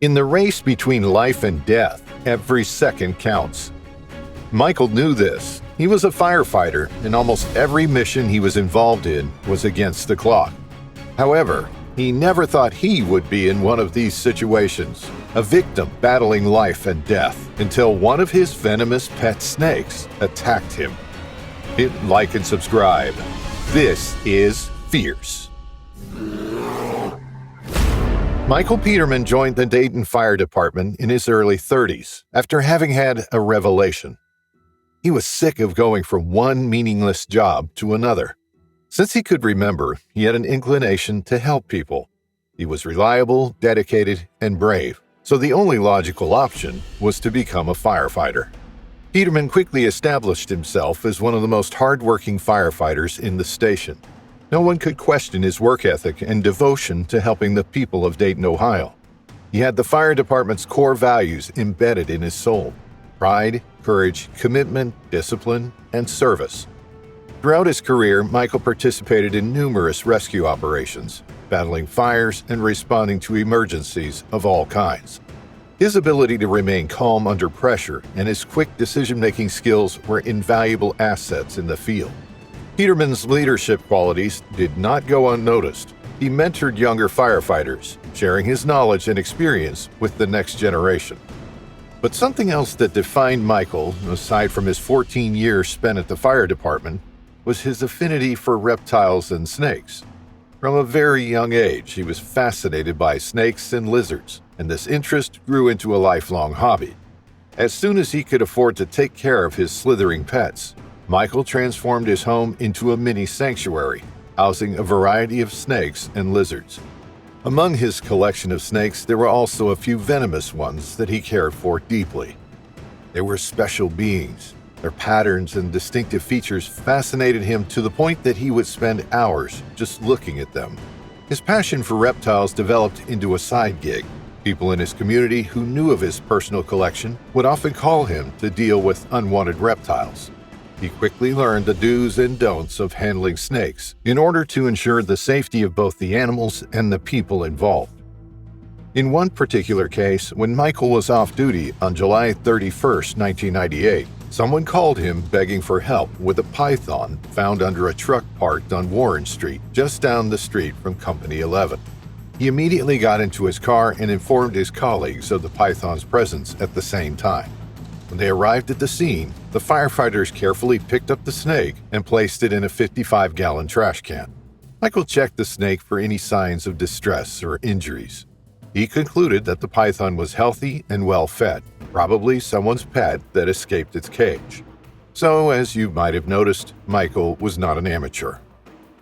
In the race between life and death, every second counts. Michael knew this. He was a firefighter, and almost every mission he was involved in was against the clock. However, he never thought he would be in one of these situations, a victim battling life and death, until one of his venomous pet snakes attacked him. Hit like and subscribe. This is Fierce. Michael Peterman joined the Dayton Fire Department in his early 30s after having had a revelation. He was sick of going from one meaningless job to another. Since he could remember, he had an inclination to help people. He was reliable, dedicated, and brave, so the only logical option was to become a firefighter. Peterman quickly established himself as one of the most hardworking firefighters in the station. No one could question his work ethic and devotion to helping the people of Dayton, Ohio. He had the fire department's core values embedded in his soul: pride, courage, commitment, discipline, and service. Throughout his career, Michael participated in numerous rescue operations, battling fires and responding to emergencies of all kinds. His ability to remain calm under pressure and his quick decision-making skills were invaluable assets in the field. Peterman's leadership qualities did not go unnoticed. He mentored younger firefighters, sharing his knowledge and experience with the next generation. But something else that defined Michael, aside from his 14 years spent at the fire department, was his affinity for reptiles and snakes. From a very young age, he was fascinated by snakes and lizards, and this interest grew into a lifelong hobby. As soon as he could afford to take care of his slithering pets, Michael transformed his home into a mini sanctuary, housing a variety of snakes and lizards. Among his collection of snakes, there were also a few venomous ones that he cared for deeply. They were special beings. Their patterns and distinctive features fascinated him to the point that he would spend hours just looking at them. His passion for reptiles developed into a side gig. People in his community who knew of his personal collection would often call him to deal with unwanted reptiles. He quickly learned the do's and don'ts of handling snakes in order to ensure the safety of both the animals and the people involved. In one particular case, when Michael was off duty on July 31, 1998, someone called him begging for help with a python found under a truck parked on Warren Street, just down the street from Company 11. He immediately got into his car and informed his colleagues of the python's presence at the same time. When they arrived at the scene, the firefighters carefully picked up the snake and placed it in a 55-gallon trash can. Michael checked the snake for any signs of distress or injuries. He concluded that the python was healthy and well-fed, probably someone's pet that escaped its cage. So, as you might have noticed, Michael was not an amateur.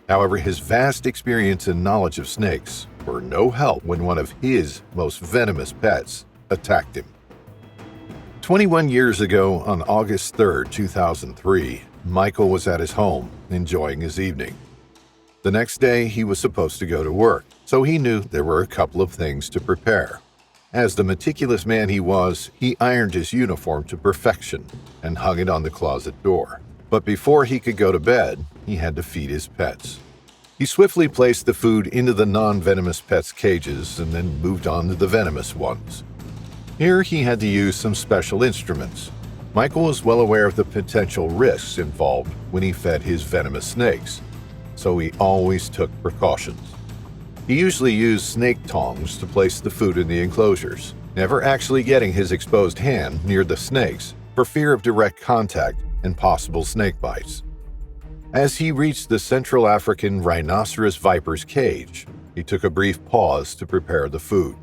However, his vast experience and knowledge of snakes were no help when one of his most venomous pets attacked him. 21 years ago, on August 3, 2003, Michael was at his home, enjoying his evening. The next day, he was supposed to go to work, so he knew there were a couple of things to prepare. As the meticulous man he was, he ironed his uniform to perfection and hung it on the closet door. But before he could go to bed, he had to feed his pets. He swiftly placed the food into the non-venomous pets' cages and then moved on to the venomous ones. Here he had to use some special instruments. Michael was well aware of the potential risks involved when he fed his venomous snakes, so he always took precautions. He usually used snake tongs to place the food in the enclosures, never actually getting his exposed hand near the snakes for fear of direct contact and possible snake bites. As he reached the Central African Rhino Viper's cage, he took a brief pause to prepare the food.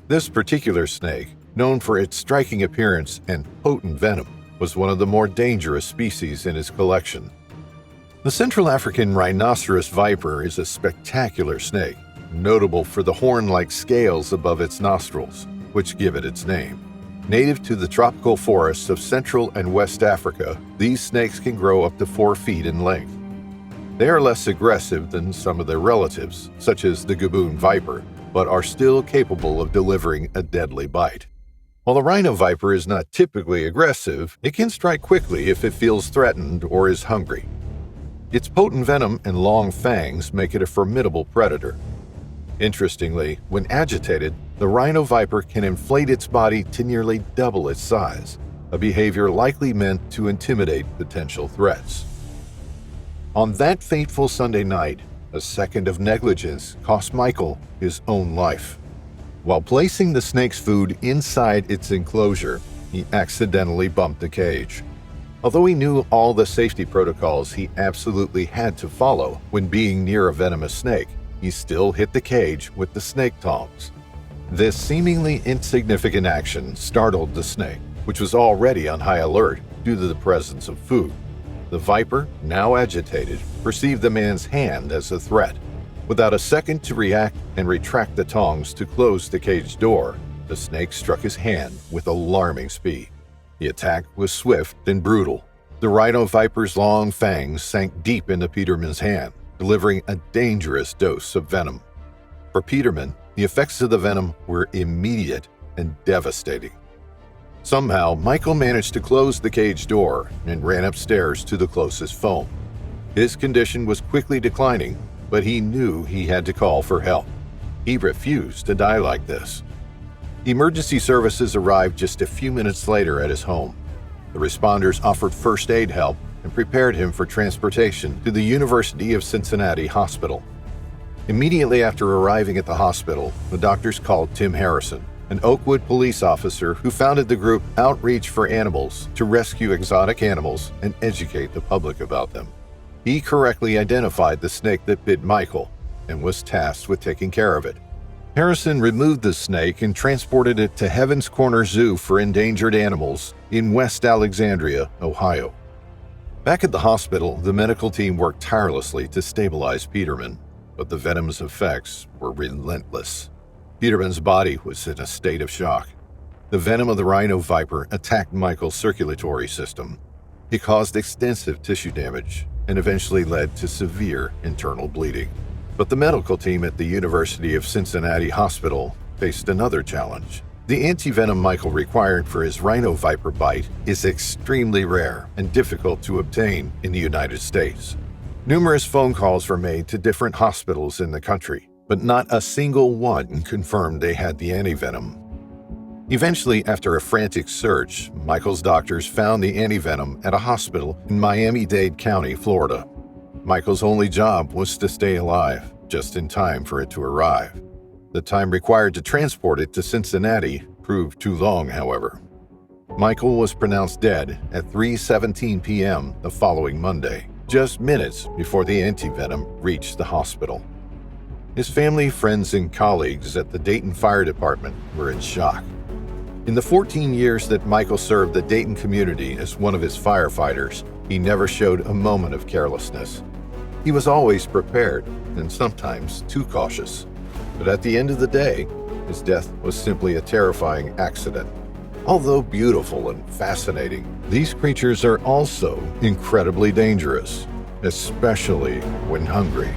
This particular snake, known for its striking appearance and potent venom, was one of the more dangerous species in his collection. The Central African Rhino Viper is a spectacular snake, notable for the horn-like scales above its nostrils, which give it its name. Native to the tropical forests of Central and West Africa, these snakes can grow up to 4 feet in length. They are less aggressive than some of their relatives, such as the Gaboon viper, but are still capable of delivering a deadly bite. While the Rhino Viper is not typically aggressive, it can strike quickly if it feels threatened or is hungry. Its potent venom and long fangs make it a formidable predator. Interestingly, when agitated, the Rhino Viper can inflate its body to nearly double its size, a behavior likely meant to intimidate potential threats. On that fateful Sunday night, a second of negligence cost Michael his own life. While placing the snake's food inside its enclosure, he accidentally bumped the cage. Although he knew all the safety protocols he absolutely had to follow when being near a venomous snake, he still hit the cage with the snake tongs. This seemingly insignificant action startled the snake, which was already on high alert due to the presence of food. The viper, now agitated, perceived the man's hand as a threat. Without a second to react and retract the tongs to close the cage door, the snake struck his hand with alarming speed. The attack was swift and brutal. The Rhino Viper's long fangs sank deep into Peterman's hand, delivering a dangerous dose of venom. For Peterman, the effects of the venom were immediate and devastating. Somehow, Michael managed to close the cage door and ran upstairs to the closest phone. His condition was quickly declining, but he knew he had to call for help. He refused to die like this. Emergency services arrived just a few minutes later at his home. The responders offered first aid help and prepared him for transportation to the University of Cincinnati Hospital. Immediately after arriving at the hospital, the doctors called Tim Harrison, an Oakwood police officer who founded the group Outreach for Animals to rescue exotic animals and educate the public about them. He correctly identified the snake that bit Michael and was tasked with taking care of it. Harrison removed the snake and transported it to Heaven's Corner Zoo for endangered animals in West Alexandria, Ohio. Back at the hospital, the medical team worked tirelessly to stabilize Peterman, but the venom's effects were relentless. Peterman's body was in a state of shock. The venom of the Rhino Viper attacked Michael's circulatory system. It caused extensive tissue damage and eventually led to severe internal bleeding. But the medical team at the University of Cincinnati Hospital faced another challenge. The antivenom Michael required for his Rhino Viper bite is extremely rare and difficult to obtain in the United States. Numerous phone calls were made to different hospitals in the country, but not a single one confirmed they had the antivenom. Eventually, after a frantic search, Michael's doctors found the antivenom at a hospital in Miami-Dade County, Florida. Michael's only job was to stay alive, just in time for it to arrive. The time required to transport it to Cincinnati proved too long, however. Michael was pronounced dead at 3:17 p.m. the following Monday, just minutes before the antivenom reached the hospital. His family, friends, and colleagues at the Dayton Fire Department were in shock. In the 14 years that Michael served the Dayton community as one of his firefighters, he never showed a moment of carelessness. He was always prepared, and sometimes too cautious. But at the end of the day, his death was simply a terrifying accident. Although beautiful and fascinating, these creatures are also incredibly dangerous, especially when hungry.